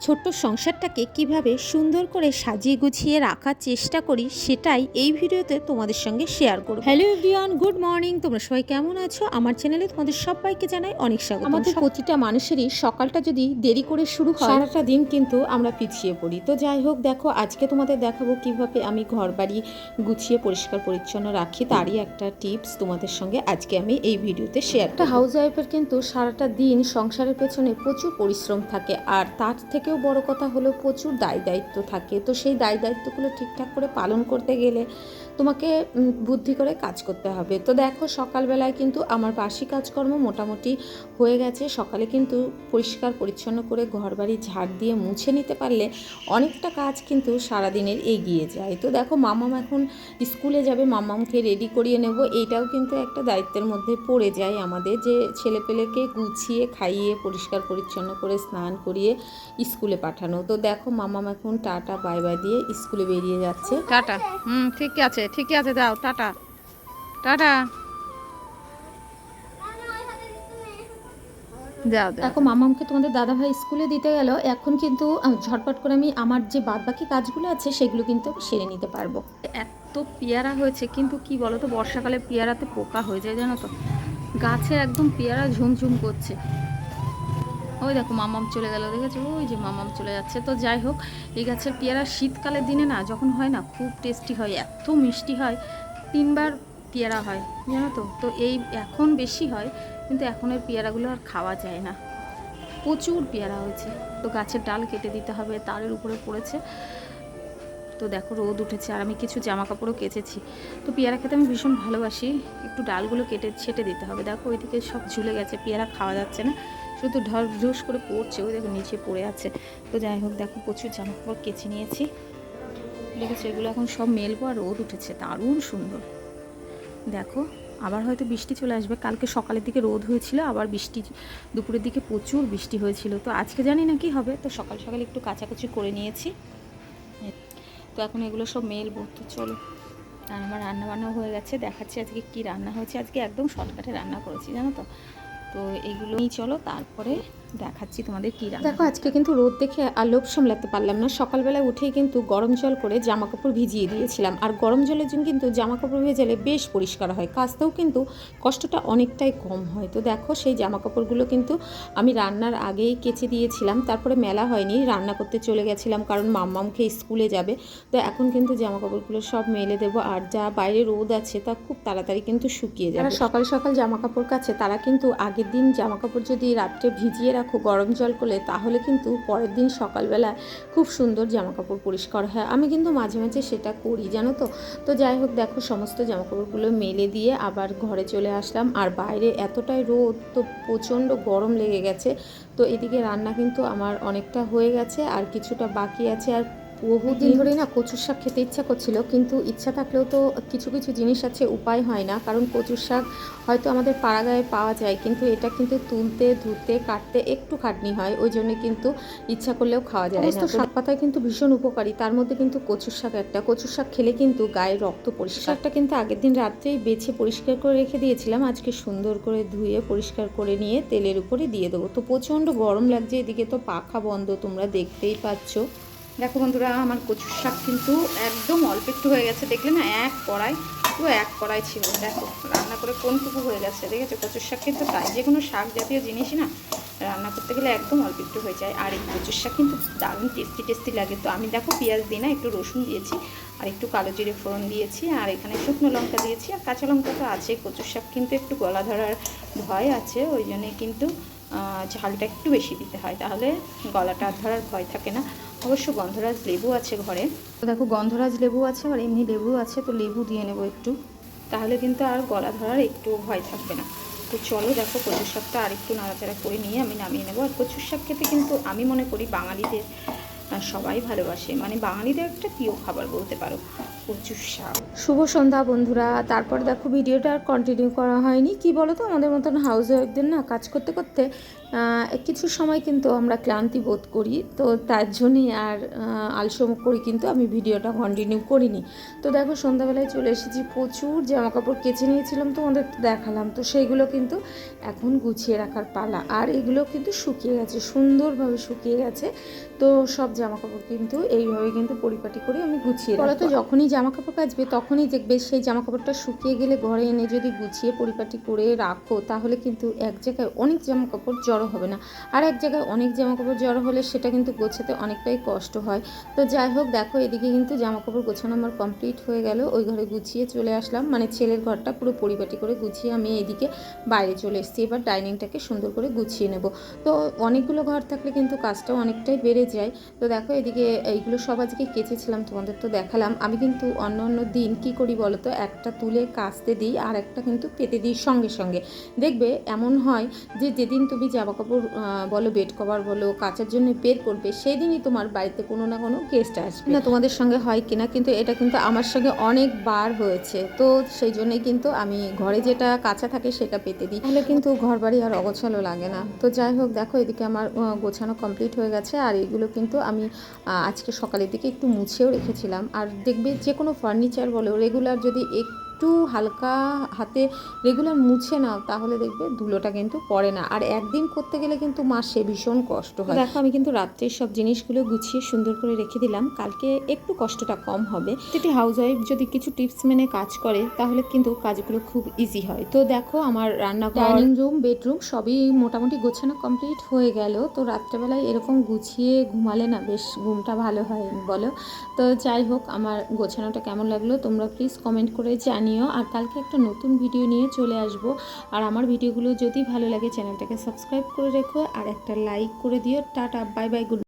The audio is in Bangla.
ছোট্ট সংসারটাকে কিভাবে সুন্দর করে সাজিয়ে গুছিয়ে রাখার চেষ্টা করি সেটাই এই ভিডিওতে তোমাদের সঙ্গে শেয়ার করব। Hello everyone, good morning. তোমরা সবাই কেমন আছো? আমার চ্যানেলে তোমাদের সবাইকে জানাই অনেক স্বাগত। আমাদের প্রতিটা মানুষেরই সকালটা যদি দেরি করে শুরু হয় সারাটা দিন কিন্তু আমরা পিছিয়ে পড়ি। তো যাই হোক, দেখো আজকে তোমাদের দেখাবো কিভাবে আমি ঘর বাড়ি গুছিয়ে পরিষ্কার পরিচ্ছন্ন রাখি, তারই একটা টিপস তোমাদের সঙ্গে আজকে আমি এই ভিডিওতে শেয়ার করব। হাউস ওয়াইফের কিন্তু সারাটা দিন সংসারের পেছনে প্রচুর পরিশ্রম থাকে, আর তার থেকেও বড় কথা হলো প্রচুর দায় দায়িত্ব থাকে। তো সেই দায় দায়িত্বগুলো ঠিকঠাক করে পালন করতে গেলে তোমাকে বুদ্ধি করে কাজ করতে হবে। তো দেখো সকালবেলায় কিন্তু আমার বাসি কাজকর্ম মোটামুটি হয়ে গেছে। সকালে কিন্তু পরিষ্কার পরিচ্ছন্ন করে ঘরবাড়ি ঝাড় দিয়ে মুছে নিতে পারলে অনেকটা কাজ কিন্তু সারাদিনের এগিয়ে যায়। তো দেখো মাম্মাম এখন স্কুলে যাবে, মাম্মামকে রেডি করিয়ে নেব। এইটাও কিন্তু একটা দায়িত্বের মধ্যে পড়ে যায় আমাদের, যে ছেলেপেলেকে গুছিয়ে খাইয়ে পরিষ্কার পরিচ্ছন্ন করে স্নান করিয়ে স্কুলে পাঠানো। তো দেখো মাম্মাম এখন টাটা বাই বাই দিয়ে স্কুলে বেরিয়ে যাচ্ছে। টাটা। ঠিকই আছে, ঠিকই আছে, দাও টাটা। টাটা। যাও দাও। দেখো মামামকে তোমাদের দাদাভাই স্কুলে দিতে গেল। এখন কিন্তু ঝটপট করে আমি আমার যে বাদবাকি কাজগুলো আছে সেগুলো কিন্তু সেরে নিতে পারবো। এত পেয়ারা হয়েছে, কিন্তু কি বলো তো, বর্ষাকালে পেয়ারাতে পোকা হয়ে যায় জানো তো। গাছে একদম পেয়ারা ঝুমঝুম করছে। ওই দেখো মামাম চলে গেল, দেখেছো? ওই যে মামাম চলে যাচ্ছে। তো যাই হোক, এই গাছের পেয়ারা শীতকালের দিনে না যখন হয় না, খুব টেস্টি হয়, এত মিষ্টি হয়। 3বার পেয়ারা হয় জানো তো। তো এই এখন বেশি হয়, কিন্তু এখনের পেয়ারাগুলো আর খাওয়া যায় না। প্রচুর পেয়ারা হয়েছে। তো গাছের ডাল কেটে দিতে হবে, তারের উপরে পড়েছে। তো দেখো রোদ উঠেছে, আর আমি কিছু জামা কাপড়ও কেচেছি। তো পেয়ারা খেতে আমি ভীষণ ভালোবাসি। একটু ডালগুলো কেটে ছেটে দিতে হবে। দেখো ওইদিকে সব ঝুলে গেছে, পেয়ারা খাওয়া যাচ্ছে না, শুধু ঢস করে পড়ছে। ওই দেখো নিচে পড়ে আছে। তো যাই হোক, দেখো প্রচুর জামা কাপড় কেচে নিয়েছি, দেখেছো? এগুলো এখন সব মেলবো। আর রোদ উঠেছে দারুণ সুন্দর। দেখো আবার হয়তো বৃষ্টি চলে আসবে। কালকে সকালের দিকে রোদ হয়েছিল, আবার বৃষ্টি দুপুরের দিকে প্রচুর বৃষ্টি হয়েছিল। তো আজকে জানি না কি হবে। তো সকাল সকাল একটু কাচাকুচি করে নিয়েছি। তো এখন এগুলো সব মেলবো। তো চলো। আর আমার রান্নাবান্নাও হয়ে গেছে, দেখাচ্ছি আজকে কি রান্না হয়েছে। আজকে একদম শর্টকাটে রান্না করেছি জানো তো। তো এইগুলোই চলো তারপরে দেখাচ্ছি তোমাদের কি রান্না। দেখো আজকে কিন্তু রোদ দেখে আর লোভ সামলাতে পারলাম না। সকালবেলা উঠেই কিন্তু গরম জল করে জামা কাপড় ভিজিয়ে দিয়েছিলাম। আর গরম জলের জন্য কিন্তু জামা কাপড় ভেজালে বেশ পরিষ্কার হয়, কাচতেও কিন্তু কষ্টটা অনেকটাই কম হয়। তো দেখো সেই জামা কাপড়গুলো কিন্তু আমি রান্নার আগেই কেচে দিয়েছিলাম, তারপরে মেলা হয়নি, রান্না করতে চলে গেছিলাম কারণ মাম্মামকে স্কুলে যাবে। তো এখন কিন্তু জামা কাপড়গুলো সব মেলে দেবো। আর যা বাইরে রোদ আছে তা খুব তাড়াতাড়ি কিন্তু শুকিয়ে যাবে। সকাল সকাল জামা কাপড় কাচে তারা কিন্তু আগের দিন জামা কাপড় যদি রাত্রে ভিজিয়ে রাখো গরম জল করলে, তাহলে কিন্তু পরের দিন সকালবেলা খুব সুন্দর জামা কাপড় পরিষ্কার হয়। আমি কিন্তু মাঝে মাঝে সেটা করি জানো তো। তো যাই হোক, দেখো সমস্ত জামা কাপড়গুলো মেলে দিয়ে আবার ঘরে চলে আসলাম। আর বাইরে এতটাই রোদ, তো প্রচণ্ড গরম লেগে গেছে। তো এদিকে রান্না কিন্তু আমার অনেকটা হয়ে গেছে, আর কিছুটা বাকি আছে। আর বহুদিন ধরেই না কচুর শাক খেতে ইচ্ছা করছিল, কিন্তু ইচ্ছা থাকলেও তো কিছু কিছু জিনিস আছে উপায় হয় না। কারণ কচুর শাক হয়তো আমাদের পাড়াগাঁয়ে পাওয়া যায়, কিন্তু এটা কিন্তু তুলতে ধুতে কাটতে একটু খাটনি হয়, ওই জন্য কিন্তু ইচ্ছা করলেও খাওয়া যায় না। শাক পাতায় কিন্তু ভীষণ উপকারী, তার মধ্যে কিন্তু কচুর শাক একটা। কচুর শাক খেলে কিন্তু গায়ে রক্ত পরিষ্কার। শাকটা কিন্তু আগের দিন রাত্রেই বেছে পরিষ্কার করে রেখে দিয়েছিলাম, আজকে সুন্দর করে ধুয়ে পরিষ্কার করে নিয়ে তেলের উপরে দিয়ে দেবো। তো প্রচণ্ড গরম লাগছে, এদিকে তো পাখা বন্ধ, তোমরা দেখতেই পাচ্ছ। দেখো বন্ধুরা, আমার কচুর শাক কিন্তু একদম অল্প একটু হয়ে গেছে। দেখলে না, এক কড়াই, পুরো এক কড়াই ছিল। দেখো রান্না করে কোনটুকু হয়ে গেছে, দেখেছো? কচুর শাক কিন্তু তাই, যে কোনো শাক জাতীয় জিনিসই না রান্না করতে গেলে একদম অল্প একটু হয়ে যায়। আর এই কচুর শাক কিন্তু দারুণ টেস্টি টেস্টি লাগে। তো আমি দেখো পেঁয়াজ দিই না, একটু রসুন দিয়েছি, আর একটু কালো জিরে ফোড়ন দিয়েছি, আর এখানে শুকনো লঙ্কা দিয়েছি, আর কাঁচা লঙ্কা তো আছে। কচুর শাক কিন্তু একটু গলা ধরার ভয় আছে, ওই জন্যে কিন্তু ঝালটা একটু বেশি দিতে হয়, তাহলে গলাটা ধরার ভয় থাকে না। অবশ্য গন্ধরাজ লেবু আছে ঘরে। তো দেখো গন্ধরাজ লেবু আছে, আর এমনি লেবু আছে। তো লেবু দিয়ে নেবো একটু, তাহলে কিন্তু আর গলা ধরার একটু ভয় থাকবে না। তো চলো, দেখো কচুর শাকটা আর একটু নাড়াচাড়া করে নিয়ে আমি নামিয়ে নেবো। আর কচুর শাক খেতে কিন্তু আমি মনে করি বাঙালিদের সবাই ভালোবাসে, মানে বাঙালিদের একটা প্রিয় খাবার বলতে পারো কচুর শাক। শুভ সন্ধ্যা বন্ধুরা। তারপর দেখো ভিডিওটা আর কন্টিনিউ করা হয়নি। কি বলো তো, আমাদের মতন হাউস ওয়াইফদের না কাজ করতে করতে কিছু সময় কিন্তু আমরা ক্লান্তি বোধ করি, তো তার জন্যই আর আলসেমি করি কিন্তু আমি ভিডিওটা কন্টিনিউ করিনি। তো দেখো সন্ধ্যাবেলায় চলে এসেছি, প্রচুর জামা কাপড় কেচে নিয়েছিলাম, তোমাদের তো দেখালাম। তো সেইগুলো কিন্তু এখন গুছিয়ে রাখার পালা। আর এগুলো কিন্তু শুকিয়ে গেছে, সুন্দরভাবে শুকিয়ে গেছে। তো সব জামা কাপড় কিন্তু এইভাবে কিন্তু পরিপাটি করে আমি গুছিয়ে রাখবো। তো যখনই জামা কাপড় কাচবে তখনই দেখবে সেই জামা কাপড়টা শুকিয়ে গেলে ঘরে এনে যদি গুছিয়ে পরিপাটি করে রাখো, তাহলে কিন্তু এক জায়গায় অনেক জামা কাপড় জড়ো হবে না। আর এক জায়গায় অনেক জামা কাপড় জড়ো হলে সেটা কিন্তু গোছাতে অনেকটাই কষ্ট হয়। তো যাই হোক, দেখো এদিকে কিন্তু জামা কাপড় গোছানো আমার কমপ্লিট হয়ে গেল। ওই ঘরে গুছিয়ে চলে আসলাম, মানে ছেলের ঘরটা পুরো পরিপাটি করে গুছিয়ে আমি এদিকে বাইরে চলে এসেছি। এবার ডাইনিংটাকে সুন্দর করে গুছিয়ে নেব। তো অনেকগুলো ঘর থাকলে কিন্তু কাজটাও অনেকটাই বেড়ে যায়। তো দেখো এদিকে এইগুলো সব আজকে কেচেছিলাম, তোমাদের তো দেখালাম। আমি কিন্তু অন্য অন্য দিন কি করি বলো তো, একটা তুলে কাচতে দিই আর একটা কিন্তু পেতে দিই সঙ্গে সঙ্গে। দেখবে এমন হয় যে যেদিন তুমি জামা কাপড় বলো, বেড কভার বলো, কাচার জন্য বের করবে, সেই দিনই তোমার বাড়িতে কোনো না কোনো গেস্ট আসবে। না তোমাদের সঙ্গে হয় কিনা, কিন্তু এটা কিন্তু আমার সঙ্গে অনেকবার হয়েছে। তো সেই জন্যই কিন্তু আমি ঘরে যেটা কাঁচা থাকে সেটা পেতে দিই, তাহলে কিন্তু ঘর বাড়ি আর অগোছালো লাগে না। তো যাই হোক, দেখো এদিকে আমার গোছানো কমপ্লিট হয়ে গেছে। আর এইগুলো কিন্তু আমি আজকে সকালের দিকে একটু মুছেও রেখেছিলাম। আর দেখবে যে কোনো ফার্নিচার বলো, রেগুলার যদি একটু হালকা হাতে রেগুলার মুছে নাও, তাহলে দেখবে ধুলোটা কিন্তু পড়ে না। আর একদিন করতে গেলে কিন্তু মাসে ভীষণ কষ্ট হয়। দেখো আমি কিন্তু রাত্রের সব জিনিসগুলো গুছিয়ে সুন্দর করে রেখে দিলাম, কালকে একটু কষ্টটা কম হবে। যদি হাউসওয়াইফ যদি কিছু টিপস মেনে কাজ করে, তাহলে কিন্তু কাজগুলো খুব ইজি হয়। তো দেখো আমার রান্নাঘর, ডাইনিং রুম, বেডরুম সবই মোটামুটি গোছানো কমপ্লিট হয়ে গেল। তো রাত্রেবেলায় এরকম গুছিয়ে ঘুমালে না বেশ ঘুমটা ভালো হয় বলো। তো যাই হোক, আমার গোছানোটা কেমন লাগলো তোমরা প্লিজ কমেন্ট করে জানিও। আর কালকে একটা নতুন ভিডিও নিয়ে চলে আসবো। আর আমার ভিডিওগুলো যদি ভালো লাগে চ্যানেলটাকে সাবস্ক্রাইব করে রেখো আর একটা লাইক করে দিও। Tata, bye bye, good.